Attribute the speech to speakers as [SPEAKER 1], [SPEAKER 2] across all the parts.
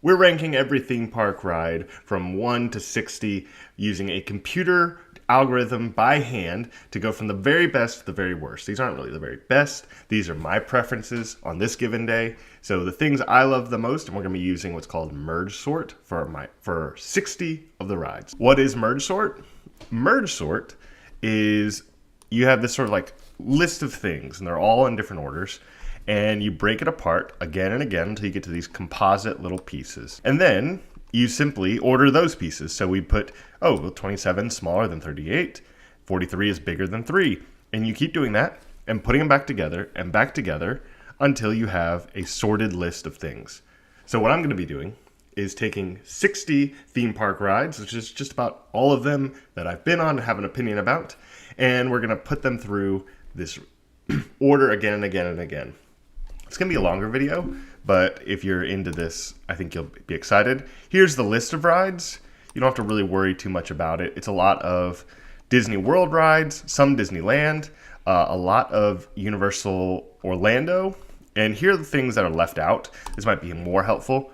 [SPEAKER 1] We're ranking every theme park ride from 1 to 60 using a computer algorithm by hand to go from the very best to the very worst. These aren't really the very best. These are my preferences on this given day. So the things I love the most, and we're going to be using what's called merge sort for 60 of the rides. What is merge sort? Merge sort is you have this sort of like list of things, and they're all in different orders, and you break it apart again and again until you get to these composite little pieces. And then you simply order those pieces. So we put, 27 is smaller than 38, 43 is bigger than 3. And you keep doing that and putting them back together until you have a sorted list of things. So what I'm going to be doing is taking 60 theme park rides, which is just about all of them that I've been on and have an opinion about, and we're going to put them through this order again and again and again. It's going to be a longer video, but if you're into this, I think you'll be excited. Here's the list of rides. You don't have to really worry too much about it. It's a lot of Disney World rides, some Disneyland, a lot of Universal Orlando, and here are the things that are left out. This might be more helpful.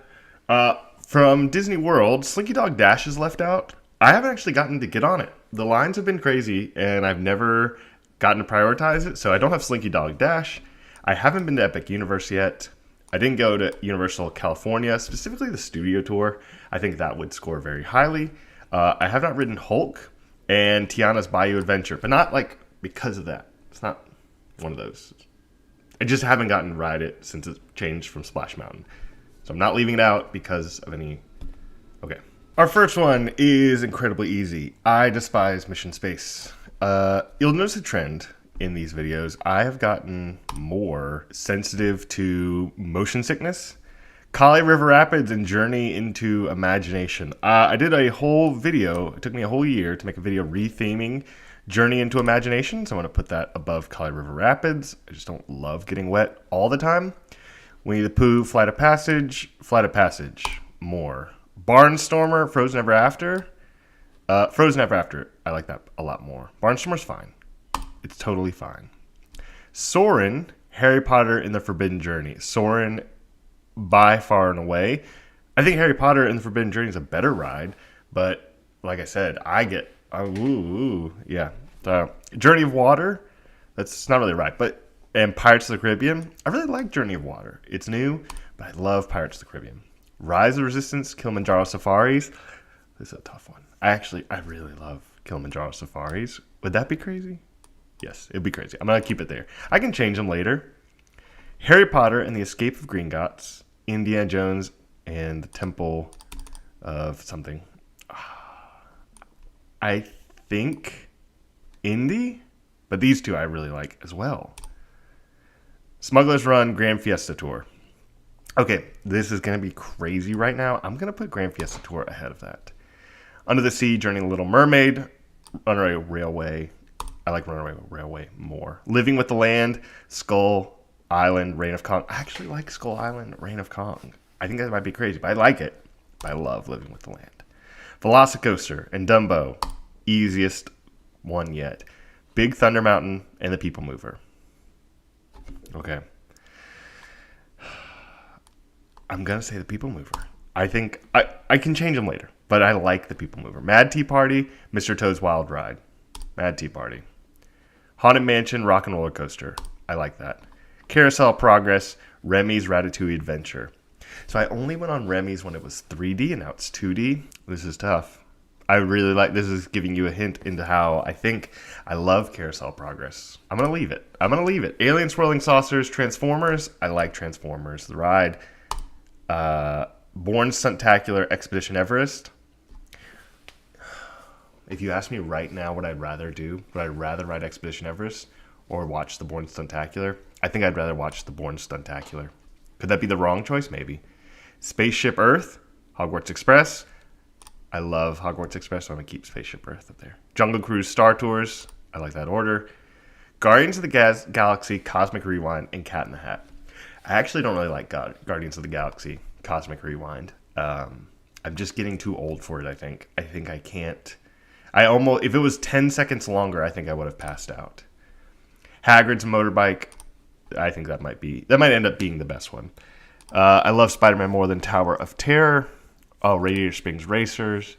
[SPEAKER 1] From Disney World, Slinky Dog Dash is left out. I haven't actually gotten to get on it. The lines have been crazy, and I've never gotten to prioritize it, so I don't have Slinky Dog Dash. I haven't been to Epic Universe yet. I didn't go to Universal California, specifically the studio tour. I think that would score very highly. I have not ridden Hulk and Tiana's Bayou Adventure, but not like because of that. It's not one of those. I just haven't gotten to ride it since it changed from Splash Mountain. So I'm not leaving it out because of any... Okay. Our first one is incredibly easy. I despise Mission Space. You'll notice a trend in these videos. I have gotten more sensitive to motion sickness. Kali River Rapids and Journey into Imagination. I did a whole video. It took me a whole year to make a video retheming Journey into Imagination. So I'm going to put that above Kali River Rapids. I just don't love getting wet all the time. Winnie the Pooh, Flight of Passage, more. Barnstormer, Frozen Ever After. Frozen Ever After, I like that a lot more. Barnstormer's fine. It's totally fine. Soarin', Harry Potter and the Forbidden Journey. Soarin', by far and away. I think Harry Potter and the Forbidden Journey is a better ride, but like I said, Journey of Water, that's not really right, and Pirates of the Caribbean, I really like Journey of Water. It's new, but I love Pirates of the Caribbean. Rise of the Resistance, Kilimanjaro Safaris. This is a tough one. I really love Kilimanjaro Safaris. Would that be crazy? Yes, it'd be crazy. I'm going to keep it there. I can change them later. Harry Potter and the Escape of Gringotts, Indiana Jones and the Temple of something. I think Indy, but these two I really like as well. Smuggler's Run, Grand Fiesta Tour. Okay, this is going to be crazy right now. I'm going to put Grand Fiesta Tour ahead of that. Under the Sea, Journey to Little Mermaid, Runaway Railway. I like Runaway Railway more. Living with the Land, Skull Island, Reign of Kong. I actually like Skull Island, Reign of Kong. I think that might be crazy, but I like it. I love Living with the Land. Velocicoaster and Dumbo, easiest one yet. Big Thunder Mountain and the People Mover. Okay. I'm going to say the People Mover. I think I can change them later, but I like the People Mover. Mad Tea Party, Mr. Toad's Wild Ride. Mad Tea Party. Haunted Mansion, Rock and Roller Coaster. I like that. Carousel of Progress, Remy's Ratatouille Adventure. So I only went on Remy's when it was 3D and now it's 2D. This is tough. I really like, this is giving you a hint into how I think I love Carousel of Progress. I'm going to leave it. Alien Swirling Saucers, Transformers. I like Transformers. The ride. Bourne Stuntacular, Expedition Everest. If you ask me right now what I'd rather do, would I rather ride Expedition Everest or watch the Bourne Stuntacular? I think I'd rather watch the Bourne Stuntacular. Could that be the wrong choice? Maybe. Spaceship Earth, Hogwarts Express. I love Hogwarts Express, so I'm going to keep Spaceship Earth up there. Jungle Cruise Star Tours. I like that order. Guardians of the Galaxy, Cosmic Rewind, and Cat in the Hat. I actually don't really like Guardians of the Galaxy, Cosmic Rewind. I'm just getting too old for it, I think. I think I can't... if it was 10 seconds longer, I think I would have passed out. Hagrid's Motorbike, I think that might end up being the best one. I love Spider-Man more than Tower of Terror. Oh, Radiator Springs Racers.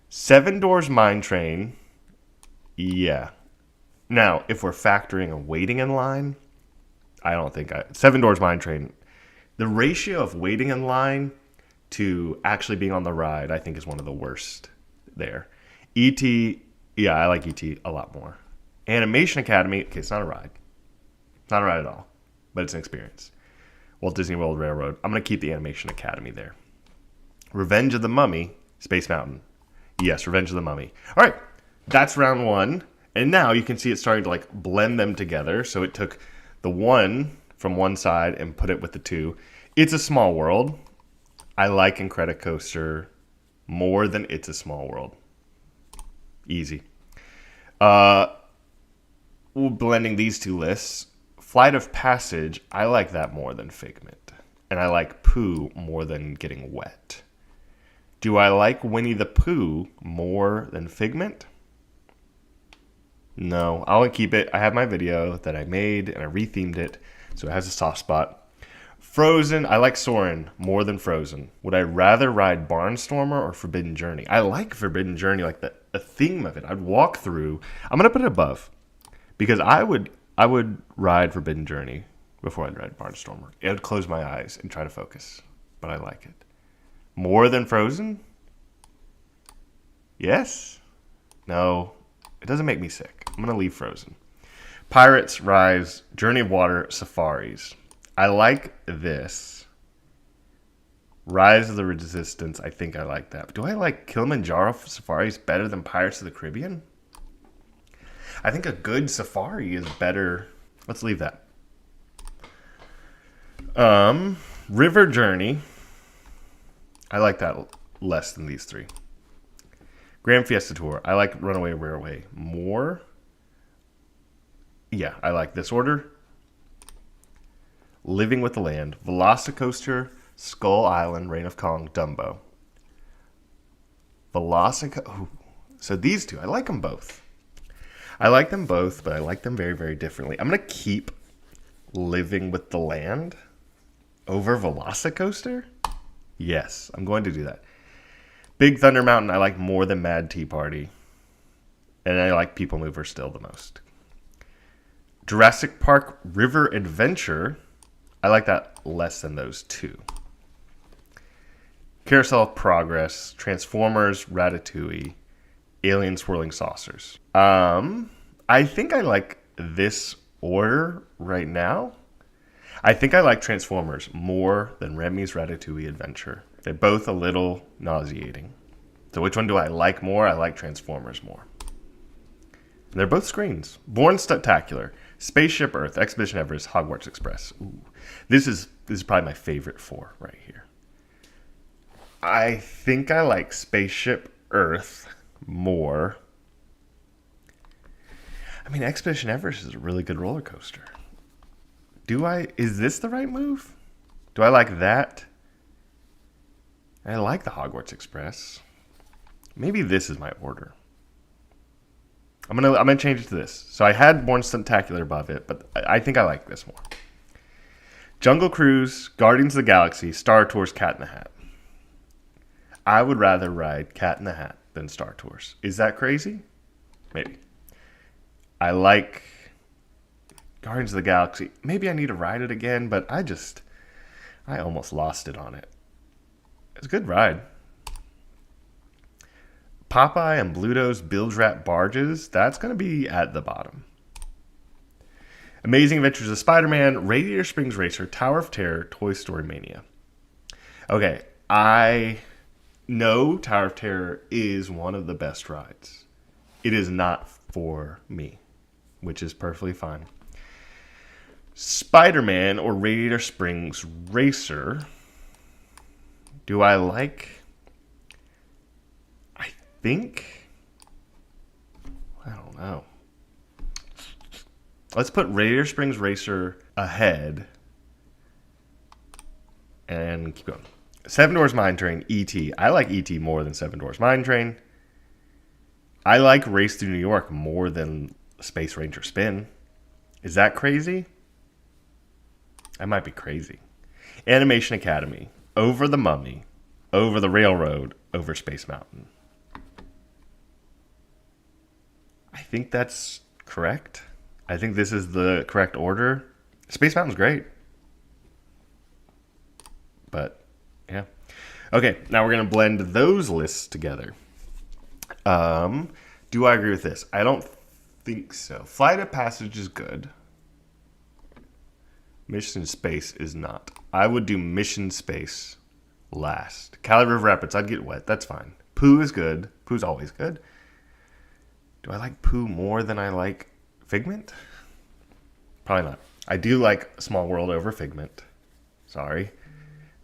[SPEAKER 1] Seven Doors Mine Train. Yeah. Now, if we're factoring a waiting in line, I don't think Seven Doors Mine Train. The ratio of waiting in line to actually being on the ride, I think, is one of the worst there. E.T., yeah, I like E.T. a lot more. Animation Academy, okay, it's not a ride. Not a ride at all, but it's an experience. Walt Disney World Railroad, I'm going to keep the Animation Academy there. Revenge of the Mummy, Space Mountain. Yes, Revenge of the Mummy. All right, that's round one. And now you can see it starting to like blend them together. So it took the one from one side and put it with the two. It's a Small World. I like Incredicoaster more than It's a Small World. Easy. Blending these two lists. Flight of Passage, I like that more than Figment. And I like Pooh more than Getting Wet. Do I like Winnie the Pooh more than Figment? No, I'll keep it. I have my video that I made and I rethemed it, so it has a soft spot. Frozen, I like Soarin' more than Frozen. Would I rather ride Barnstormer or Forbidden Journey? I like Forbidden Journey, like the theme of it. I'd walk through. I'm gonna put it above because I would ride Forbidden Journey before I'd ride Barnstormer. It would close my eyes and try to focus, but I like it more than Frozen. Yes, no, it doesn't make me sick. I'm going to leave Frozen. Pirates, Rise, Journey of Water, Safaris. I like this. Rise of the Resistance, I think I like that. But do I like Kilimanjaro Safaris better than Pirates of the Caribbean? I think a good safari is better. Let's leave that. River Journey. I like that less than these three. Grand Fiesta Tour. I like Runaway Railway more. Yeah, I like this order. Living with the Land. Velocicoaster, Skull Island, Reign of Kong, Dumbo. So these two, I like them both. I like them both, but I like them very, very differently. I'm going to keep Living with the Land over Velocicoaster. Yes, I'm going to do that. Big Thunder Mountain, I like more than Mad Tea Party. And I like People Mover still the most. Jurassic Park River Adventure, I like that less than those two. Carousel of Progress, Transformers, Ratatouille, Alien Swirling Saucers. I think I like this order right now. I think I like Transformers more than Remy's Ratatouille Adventure. They're both a little nauseating. So which one do I like more? I like Transformers more. And they're both screens. Born Spectacular, Spaceship Earth, Expedition Everest, Hogwarts Express. Ooh. This is probably my favorite four right here. I think I like Spaceship Earth more. I mean, Expedition Everest is a really good roller coaster. Is this the right move? Do I like that? I like the Hogwarts Express. Maybe this is my order. I'm gonna change it to this. So I had Born Spectacular above it, but I think I like this more. Jungle Cruise, Guardians of the Galaxy, Star Tours, Cat in the Hat. I would rather ride Cat in the Hat than Star Tours. Is that crazy? Maybe. I like Guardians of the Galaxy. Maybe I need to ride it again, but I almost lost it on it. It's a good ride. Popeye and Bluto's Bilge Rat Barges, that's going to be at the bottom. Amazing Adventures of Spider-Man, Radiator Springs Racer, Tower of Terror, Toy Story Mania. Okay, I know Tower of Terror is one of the best rides. It is not for me, which is perfectly fine. Spider-Man or Radiator Springs Racer. Do I like? I think. I don't know. Let's put Radiator Springs Racer ahead. And keep going. Seven Doors Mine Train, E.T. I like E.T. more than Seven Doors Mine Train. I like Race Through New York more than Space Ranger Spin. Is that crazy? I might be crazy. Animation Academy, over The Mummy, over The Railroad, over Space Mountain. I think that's correct. I think this is the correct order. Space Mountain's great. But, yeah. Okay, now we're going to blend those lists together. Do I agree with this? I don't think so. Flight of Passage is good. Mission Space is not. I would do Mission Space last. Cali River Rapids, I'd get wet. That's fine. Pooh is good. Pooh's always good. Do I like Pooh more than I like Figment? Probably not. I do like Small World over Figment. Sorry.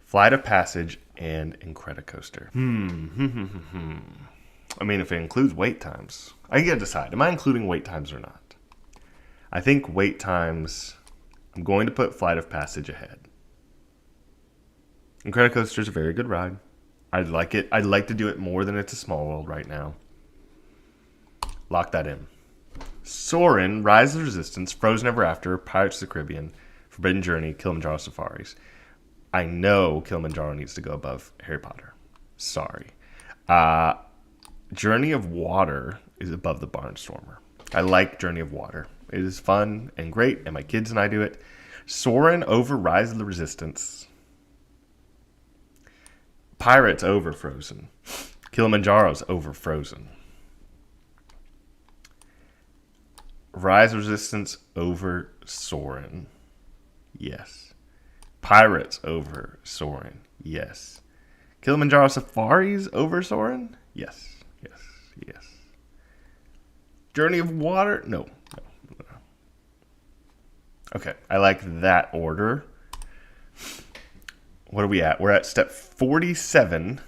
[SPEAKER 1] Flight of Passage and Incredicoaster. I mean, if it includes wait times, I gotta decide. Am I including wait times or not? I think wait times, I'm going to put Flight of Passage ahead. Incredicoaster is a very good ride. I'd like it. I'd like to do it more than It's a Small World right now. Lock that in. Soarin', Rise of the Resistance, Frozen Ever After, Pirates of the Caribbean, Forbidden Journey, Kilimanjaro Safaris. I know Kilimanjaro needs to go above Harry Potter. Sorry. Journey of Water is above the Barnstormer. I like Journey of Water. It is fun and great, and my kids and I do it. Soarin' over Rise of the Resistance. Pirates over Frozen. Kilimanjaro's over Frozen. Rise of Resistance over Soarin'. Yes. Pirates over Soarin'. Yes. Kilimanjaro Safaris over Soarin'? Yes. Yes. Yes. Journey of Water? No. Okay. I like that order. What are we at? We're at step 47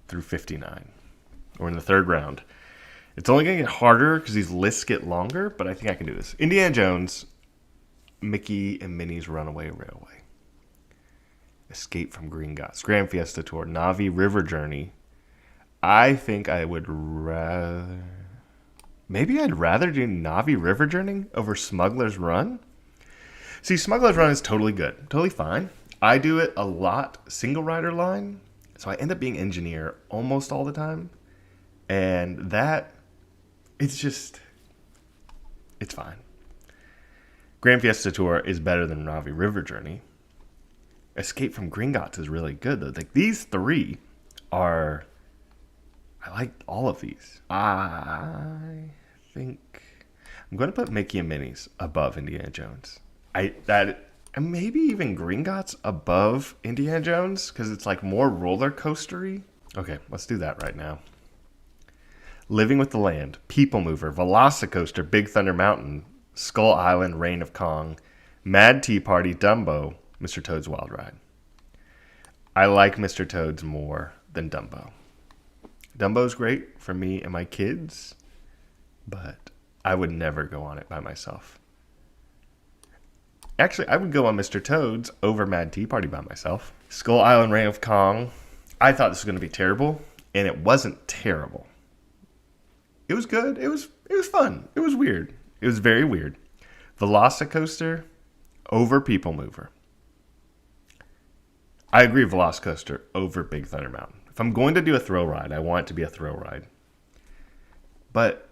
[SPEAKER 1] through 59. We're in the third round. It's only going to get harder because these lists get longer, but I think I can do this. Indiana Jones, Mickey and Minnie's Runaway Railway, Escape from Gringotts, Grand Fiesta Tour, Navi River Journey. I think I would rather... Maybe I'd rather do Navi River Journey over Smuggler's Run. See, Smuggler's Run is totally good. Totally fine. I do it a lot single rider line, so I end up being engineer almost all the time. And that... It's just, it's fine. Grand Fiesta Tour is better than Navi River Journey. Escape from Gringotts is really good, though. Like, these three are, I like all of these. I think I'm going to put Mickey and Minnie's above Indiana Jones. And maybe even Gringotts above Indiana Jones, because it's like more roller coastery. Okay, let's do that right now. Living with the Land, People Mover, Velocicoaster, Big Thunder Mountain, Skull Island, Reign of Kong, Mad Tea Party, Dumbo, Mr. Toad's Wild Ride. I like Mr. Toad's more than Dumbo. Dumbo's great for me and my kids, but I would never go on it by myself. Actually, I would go on Mr. Toad's over Mad Tea Party by myself. Skull Island, Reign of Kong. I thought this was going to be terrible, and it wasn't terrible. It was good. It was fun. It was weird. It was very weird. Velocicoaster over People Mover. I agree, Velocicoaster over Big Thunder Mountain. If I'm going to do a thrill ride, I want it to be a thrill ride. But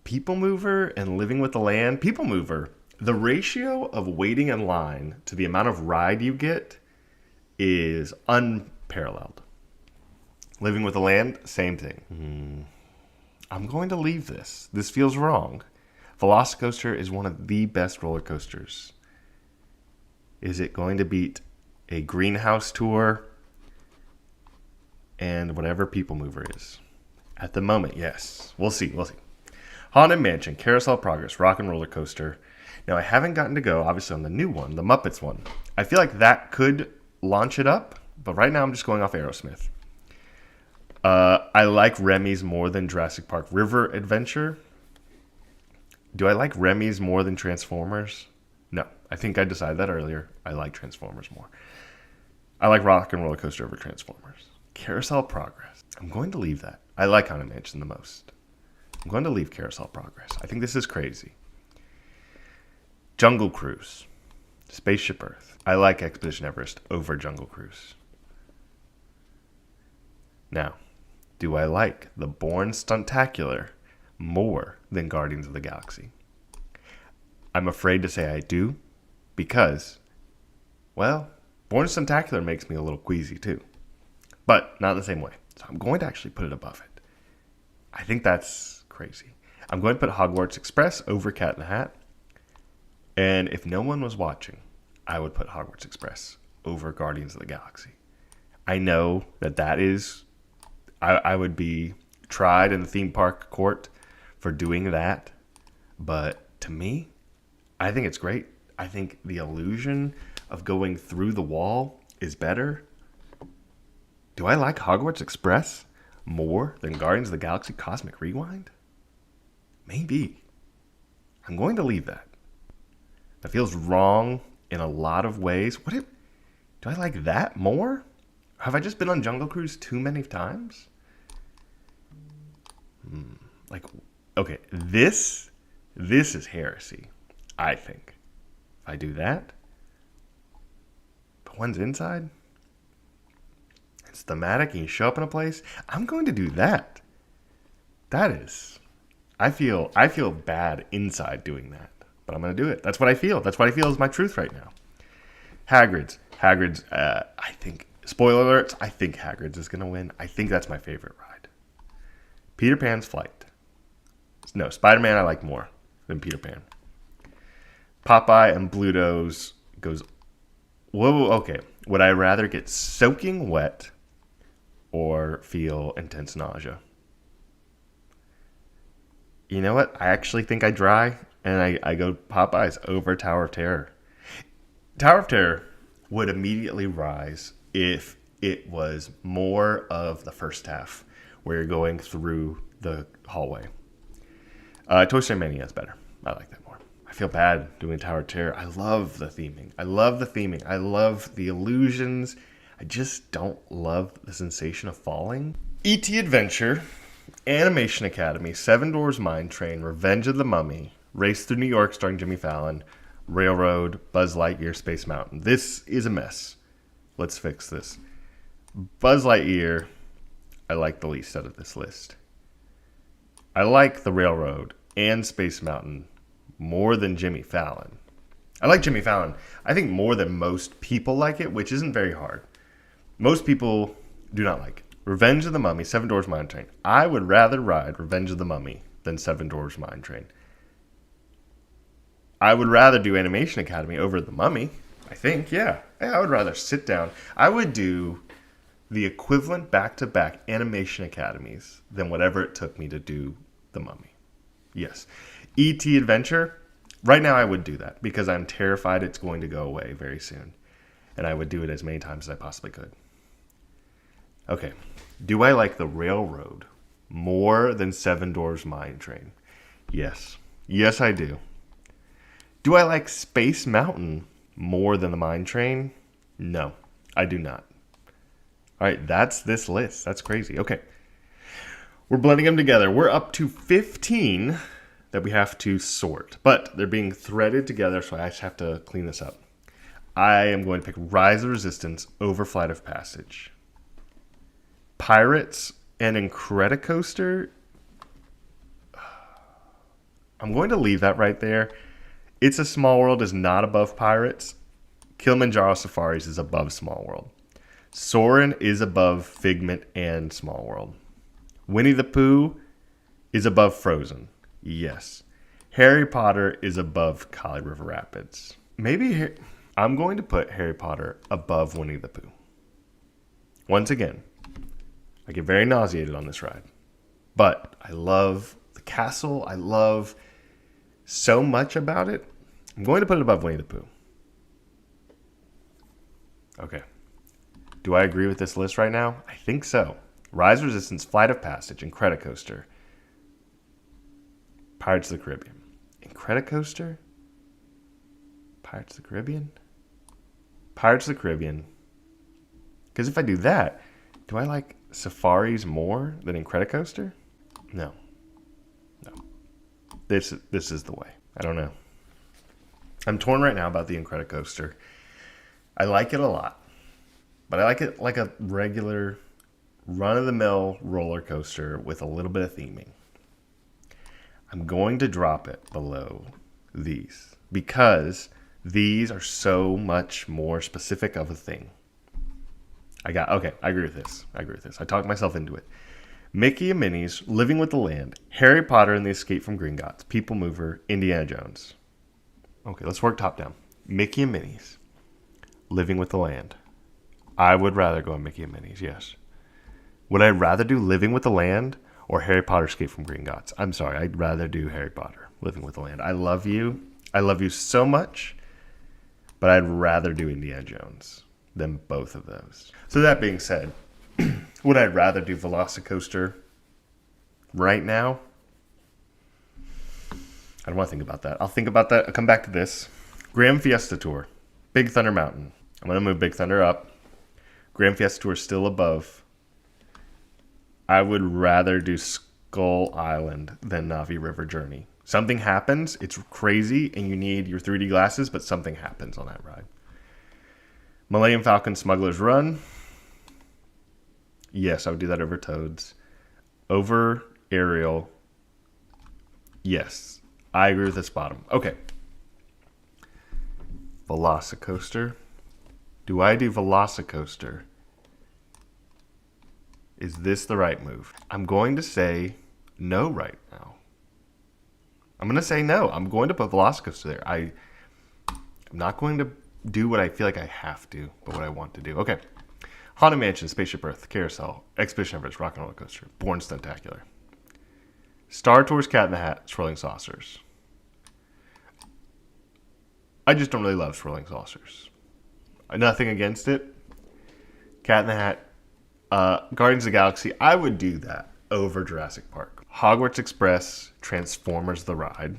[SPEAKER 1] People Mover and Living with the Land, People Mover, the ratio of waiting in line to the amount of ride you get is unparalleled. Living with the Land, same thing. I'm going to leave this. This feels wrong. Velocicoaster is one of the best roller coasters. Is it going to beat a Greenhouse Tour and whatever People Mover is? At the moment, yes. We'll see. Haunted Mansion, Carousel of Progress, Rock and Roller Coaster. Now, I haven't gotten to go, obviously, on the new one, the Muppets one. I feel like that could launch it up, but right now I'm just going off Aerosmith. I like Remy's more than Jurassic Park River Adventure. Do I like Remy's more than Transformers? No. I think I decided that earlier. I like Transformers more. I like Rock and Roller Coaster over Transformers. Carousel of Progress. I'm going to leave that. I like Haunted Mansion the most. I'm going to leave Carousel of Progress. I think this is crazy. Jungle Cruise. Spaceship Earth. I like Expedition Everest over Jungle Cruise. Now, do I like the Bourne Stuntacular more than Guardians of the Galaxy? I'm afraid to say I do, because, well, Bourne Stuntacular makes me a little queasy too. But not in the same way. So I'm going to actually put it above it. I think that's crazy. I'm going to put Hogwarts Express over Cat in the Hat. And if no one was watching, I would put Hogwarts Express over Guardians of the Galaxy. I know that is... I would be tried in the theme park court for doing that. But to me, I think it's great. I think the illusion of going through the wall is better. Do I like Hogwarts Express more than Guardians of the Galaxy Cosmic Rewind? Maybe. I'm going to leave that. That feels wrong in a lot of ways. Do I like that more? Have I just been on Jungle Cruise too many times? Okay, this is heresy, I think. If I do that, but one's inside, it's thematic, and you show up in a place, I'm going to do that. That is, I feel bad inside doing that, but I'm going to do it. That's what I feel. That's what I feel is my truth right now. Hagrid's, I think, spoiler alerts, I think Hagrid's is going to win. I think that's my favorite ride. Peter Pan's Flight. No, Spider-Man I like more than Peter Pan. Popeye and Bluto's goes... Whoa, okay. Would I rather get soaking wet or feel intense nausea? You know what? I actually think I dry, and I go Popeyes over Tower of Terror. Tower of Terror would immediately rise if it was more of the first half, where you're going through the hallway. Toy Story Mania is better. I like that more. I feel bad doing Tower of Terror. I love the theming. I love the illusions. I just don't love the sensation of falling. E.T. Adventure, Animation Academy, Seven Dwarfs Mine Train, Revenge of the Mummy, Race Through New York starring Jimmy Fallon, Railroad, Buzz Lightyear, Space Mountain. This is a mess. Let's fix this. Buzz Lightyear, I like the least out of this list. I like the Railroad and Space Mountain more than Jimmy Fallon. I like Jimmy Fallon, I think, more than most people like it, which isn't very hard. Most people do not like it. Revenge of the Mummy, Seven Dwarfs Mine Train. I would rather ride Revenge of the Mummy than Seven Dwarfs Mine Train. I would rather do Animation Academy over the Mummy, I think, yeah. I would rather sit down. I would do the equivalent back-to-back Animation Academies than whatever it took me to do the Mummy. Yes. E.T. Adventure, right now I would do that because I'm terrified it's going to go away very soon. And I would do it as many times as I possibly could. Okay. Do I like the Railroad more than Seven Dwarfs Mine Train? Yes. Yes, I do. Do I like Space Mountain more than the Mine Train? No, I do not. All right, that's this list. That's crazy. Okay. We're blending them together. We're up to 15 that we have to sort, but they're being threaded together, so I just have to clean this up. I am going to pick Rise of Resistance over Flight of Passage. Pirates and Incredicoaster. I'm going to leave that right there. It's a Small World is not above Pirates. Kilimanjaro Safaris is above Small World. Soarin' is above Figment and Small World. Winnie the Pooh is above Frozen. Yes. Harry Potter is above Kali River Rapids. I'm going to put Harry Potter above Winnie the Pooh. Once again, I get very nauseated on this ride. But I love the castle. I love so much about it. I'm going to put it above Winnie the Pooh. Okay. Do I agree with this list right now? I think so. Rise of Resistance, Flight of Passage, Incredicoaster, Pirates of the Caribbean. Incredicoaster? Pirates of the Caribbean? Pirates of the Caribbean. Because if I do that, do I like Safaris more than Incredicoaster? No. No. This is the way. I don't know. I'm torn right now about the Incredicoaster. I like it a lot, but I like it like a regular run-of-the-mill roller coaster with a little bit of theming. I'm going to drop it below these because these are so much more specific of a thing. Okay, I agree with this. I talked myself into it. Mickey and Minnie's, Living with the Land, Harry Potter and the Escape from Gringotts, People Mover, Indiana Jones. Okay, let's work top down. Mickey and Minnie's, Living with the Land. I would rather go on Mickey and Minnie's, yes. Would I rather do Living with the Land or Harry Potter Escape from Gringotts? I'm sorry, I'd rather do Harry Potter, Living with the Land. I love you. I love you so much, but I'd rather do Indiana Jones than both of those. So that being said, would I rather do Velocicoaster right now? I don't want to think about that. I'll think about that. I'll come back to this. Grand Fiesta Tour, Big Thunder Mountain. I'm going to move Big Thunder up. Grand Fiesta Tour is still above. I would rather do Skull Island than Navi River Journey. Something happens, it's crazy, and you need your 3D glasses, but something happens on that ride. Millennium Falcon Smuggler's Run. Yes, I would do that over Toads. Over Ariel. Yes, I agree with this bottom. Okay. Velocicoaster. Do I do Velocicoaster? Is this the right move? I'm going to say no right now. I'm going to say no. I'm going to put Velocicoaster there. I'm not going to do what I feel like I have to, but what I want to do. Okay. Haunted Mansion, Spaceship Earth, Carousel, Expedition Everest, Rock and Roller Coaster, Bourne Stuntacular. Star Tours, Cat in the Hat, Swirling Saucers. I just don't really love Swirling Saucers. Nothing against it. Cat in the Hat, Guardians of the Galaxy, I would do that over Jurassic Park. Hogwarts Express, Transformers the Ride.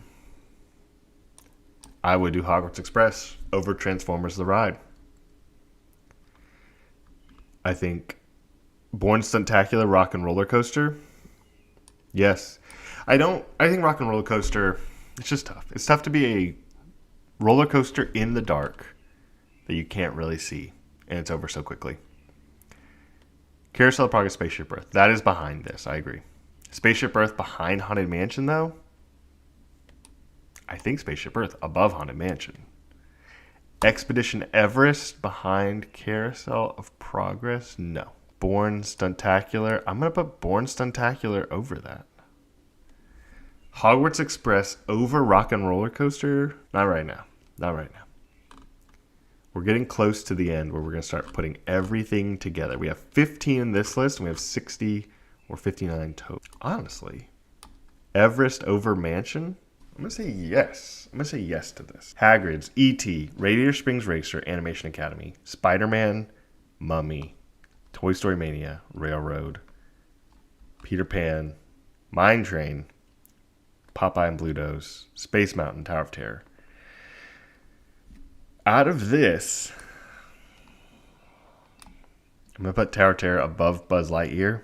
[SPEAKER 1] I would do Hogwarts Express over Transformers the Ride. I think Bourne Stuntacular, Rock and Roller Coaster. Yes. I think Rock and Roller Coaster, it's just tough. It's tough to be a roller coaster in the dark that you can't really see, and it's over so quickly. Carousel of Progress, Spaceship Earth. That is behind this, I agree. Spaceship Earth behind Haunted Mansion, though? I think Spaceship Earth above Haunted Mansion. Expedition Everest behind Carousel of Progress? No. Bourne Stuntacular? I'm going to put Bourne Stuntacular over that. Hogwarts Express over Rock and Roller Coaster? Not right now. We're getting close to the end where we're going to start putting everything together. We have 15 in this list, and we have 60 or 59 total. Honestly, Everest over Mansion? I'm going to say yes. I'm going to say yes to this. Hagrid's, E.T., Radiator Springs Racer, Animation Academy, Spider-Man, Mummy, Toy Story Mania, Railroad, Peter Pan, Mine Train, Popeye and Blutos, Space Mountain, Tower of Terror. Out of this, I'm going to put Tower of Terror above Buzz Lightyear.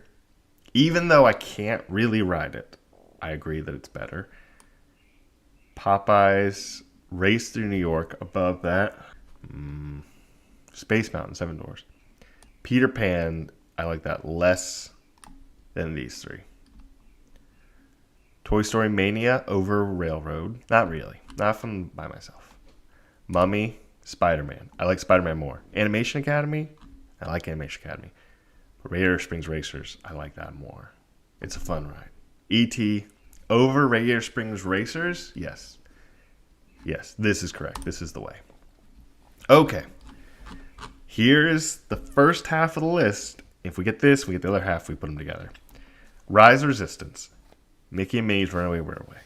[SPEAKER 1] Even though I can't really ride it, I agree that it's better. Popeye's Race Through New York above that. Space Mountain, Seven Dwarfs. Peter Pan, I like that less than these three. Toy Story Mania over Railroad. Not really. Not from by myself. Mummy, Spider-Man. I like Spider-Man more. Animation Academy. I like Animation Academy. Radiator Springs Racers. I like that more. It's a fun ride. E.T. over Radiator Springs Racers? Yes. Yes, this is correct. This is the way. Okay. Here's the first half of the list. If we get this, we get the other half, we put them together. Rise of Resistance. Mickey and Minnie's Runaway Railway.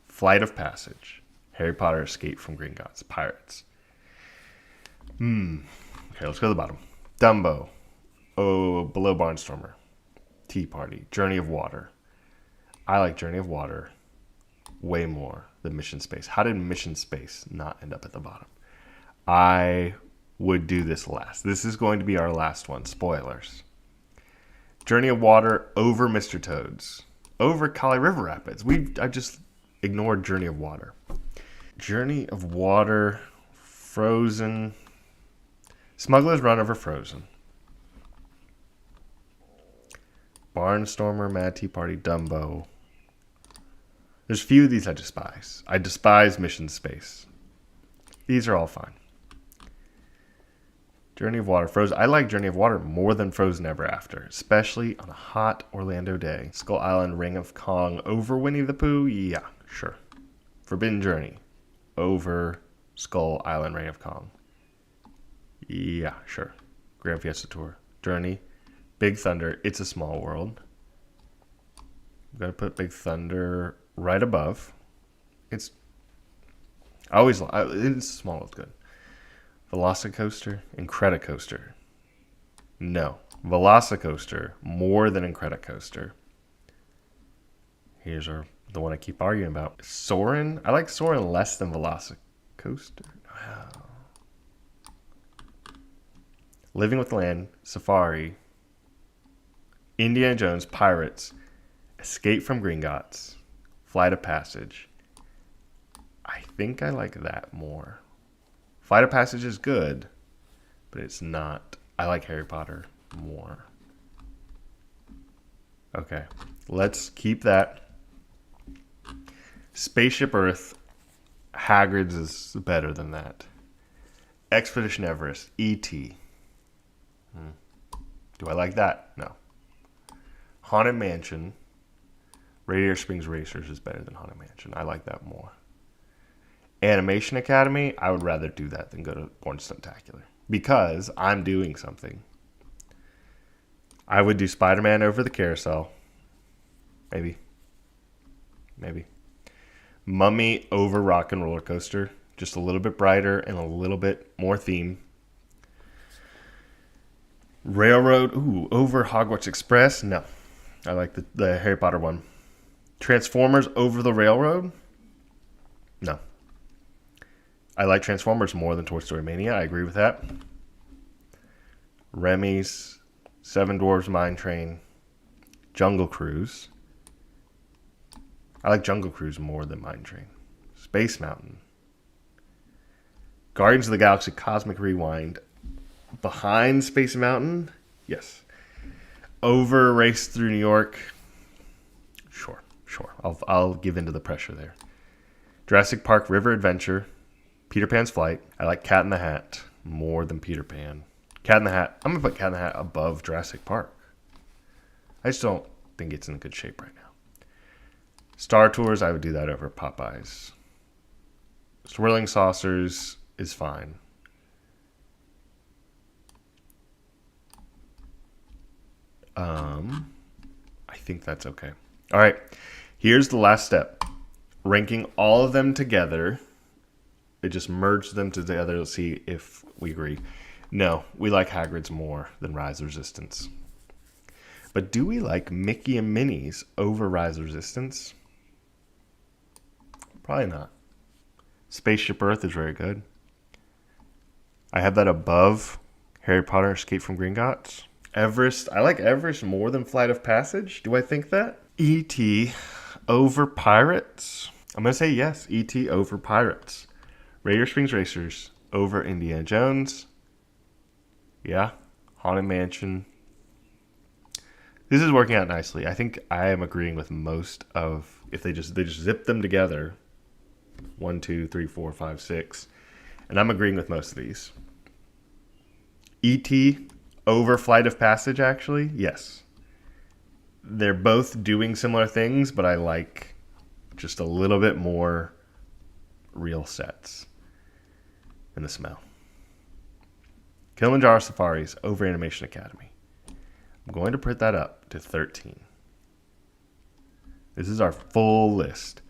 [SPEAKER 1] Flight of Passage. Harry Potter Escape from Gringotts. Pirates. Okay, let's go to the bottom. Dumbo. Oh, Below Barnstormer. Tea Party. Journey of Water. I like Journey of Water way more than Mission Space. How did Mission Space not end up at the bottom? I would do this last. This is going to be our last one. Spoilers. Journey of Water over Mr. Toad's. Over Kali River Rapids. I just ignored Journey of Water. Journey of Water, Frozen. Smuggler's Run over Frozen. Barnstormer, Mad Tea Party, Dumbo. There's a few of these I despise. I despise Mission Space. These are all fine. Journey of Water, Frozen. I like Journey of Water more than Frozen Ever After, especially on a hot Orlando day. Skull Island, Ring of Kong over Winnie the Pooh? Yeah, sure. Forbidden Journey over Skull Island, Ring of Kong? Yeah, sure. Grand Fiesta Tour. Journey. Big Thunder, It's a Small World. I'm going to put Big Thunder right above. It's small, it's good. Velocicoaster, Incredicoaster. No. Velocicoaster more than Incredicoaster. Here's the one I keep arguing about. Soarin'. I like Soarin' less than Velocicoaster. Wow. Living with the Land, Safari, Indiana Jones, Pirates, Escape from Gringotts, Flight of Passage. I think I like that more. Flight of Passage is good, but it's not. I like Harry Potter more. Okay, let's keep that. Spaceship Earth, Hagrid's is better than that. Expedition Everest, E.T. Do I like that? No. Haunted Mansion, Radiator Springs Racers is better than Haunted Mansion. I like that more. Animation Academy, I would rather do that than go to Born Stuntacular. Because I'm doing something. I would do Spider-Man over the Carousel. Maybe. Mummy over Rock and Roller Coaster. Just a little bit brighter and a little bit more theme. Railroad, over Hogwarts Express. No. I like the Harry Potter one. Transformers over the Railroad. No. I like Transformers more than Toy Story Mania. I agree with that. Remy's, Seven Dwarfs Mine Train, Jungle Cruise. I like Jungle Cruise more than Mine Train. Space Mountain. Guardians of the Galaxy Cosmic Rewind. Behind Space Mountain? Yes. Over Race Through New York? Sure. I'll give into the pressure there. Jurassic Park River Adventure. Peter Pan's Flight. I like Cat in the Hat more than Peter Pan. Cat in the Hat. I'm going to put Cat in the Hat above Jurassic Park. I just don't think it's in good shape right now. Star Tours, I would do that over Popeyes. Swirling Saucers is fine. I think that's okay. All right. Here's the last step. Ranking all of them together. It just merged them together to see if we agree. No, we like Hagrid's more than Rise of Resistance. But do we like Mickey and Minnie's over Rise of Resistance? Probably not. Spaceship Earth is very good. I have that above Harry Potter Escape from Gringotts. Everest. I like Everest more than Flight of Passage. Do I think that? E.T. over Pirates. I'm going to say yes. E.T. over Pirates. Radiator Springs Racers over Indiana Jones. Yeah. Haunted Mansion. This is working out nicely. I think I am agreeing with most of, if they just zip them together. 1, 2, 3, 4, 5, 6. And I'm agreeing with most of these. E.T. over Flight of Passage, actually. Yes. They're both doing similar things, but I like just a little bit more real sets and the smell. Kilimanjaro Safaris over Animation Academy. I'm going to put that up to 13. This is our full list.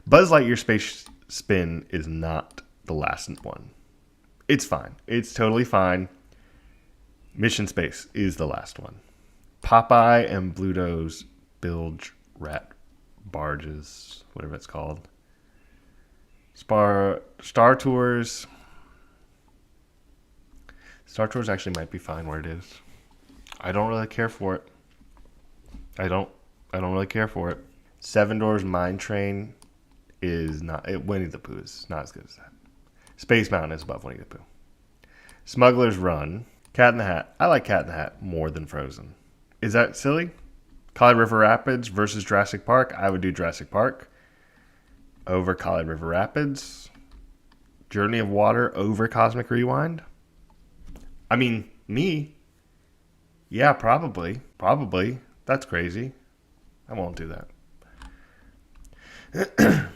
[SPEAKER 1] Buzz Lightyear Space Spin is not the last one. It's fine. It's totally fine. Mission Space is the last one. Popeye and Bluto's Bilge Rat Barges, whatever it's called. Star Tours. Star Tours actually might be fine where it is. I don't really care for it. I don't really care for it. Seven Doors Mine Train is not. Winnie the Pooh is not as good as that. Space Mountain is above Winnie the Pooh. Smuggler's Run. Cat in the Hat. I like Cat in the Hat more than Frozen. Is that silly? Colorado River Rapids versus Jurassic Park. I would do Jurassic Park over Colorado River Rapids. Journey of Water over Cosmic Rewind. I mean, me. Yeah, probably. Probably. That's crazy. I won't do that.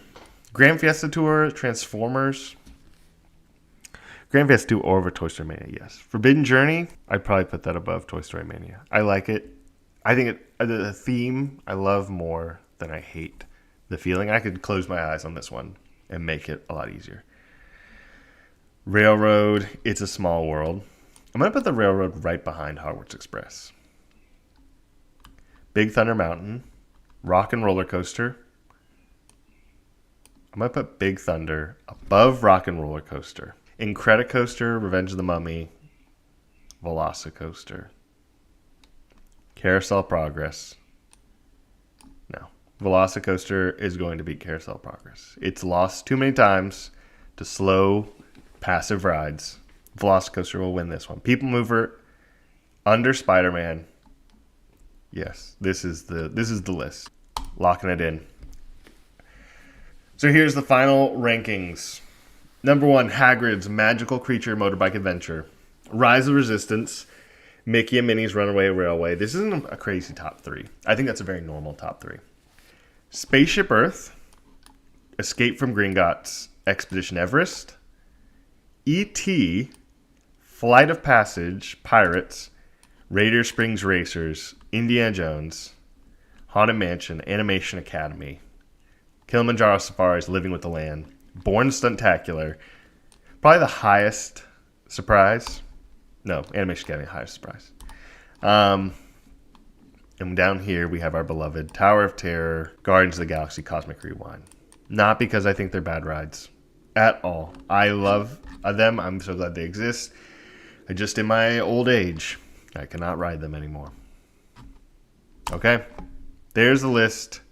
[SPEAKER 1] Grand Fiesta Tour, Transformers. Grand Fiesta Tour over Toy Story Mania, yes. Forbidden Journey, I'd probably put that above Toy Story Mania. I like it. I think the theme I love more than I hate the feeling. I could close my eyes on this one and make it a lot easier. Railroad, It's a Small World. I'm going to put the Railroad right behind Hogwarts Express. Big Thunder Mountain, Rock and Roller Coaster. I'm going to put Big Thunder above Rock and Roller Coaster. Incredicoaster, Revenge of the Mummy, Velocicoaster. Carousel of Progress. No. Velocicoaster is going to beat Carousel of Progress. It's lost too many times to slow, passive rides. Velocicoaster will win this one. People Mover under Spider-Man. Yes, this is the list. Locking it in. So here's the final rankings. Number 1, Hagrid's Magical Creature Motorbike Adventure. Rise of Resistance, Mickey and Minnie's Runaway Railway. This isn't a crazy top 3. I think that's a very normal top 3. Spaceship Earth, Escape from Gringotts, Expedition Everest, E.T., Flight of Passage, Pirates, Raider Springs Racers, Indiana Jones, Haunted Mansion, Animation Academy, Kilimanjaro Safaris, Living with the Land, Born Stuntacular, probably the highest surprise. No, Animation Academy, highest surprise. And down here we have our beloved Tower of Terror, Guardians of the Galaxy, Cosmic Rewind. Not because I think they're bad rides at all. I love them. I'm so glad they exist. Just in my old age, I cannot ride them anymore. Okay, there's the list.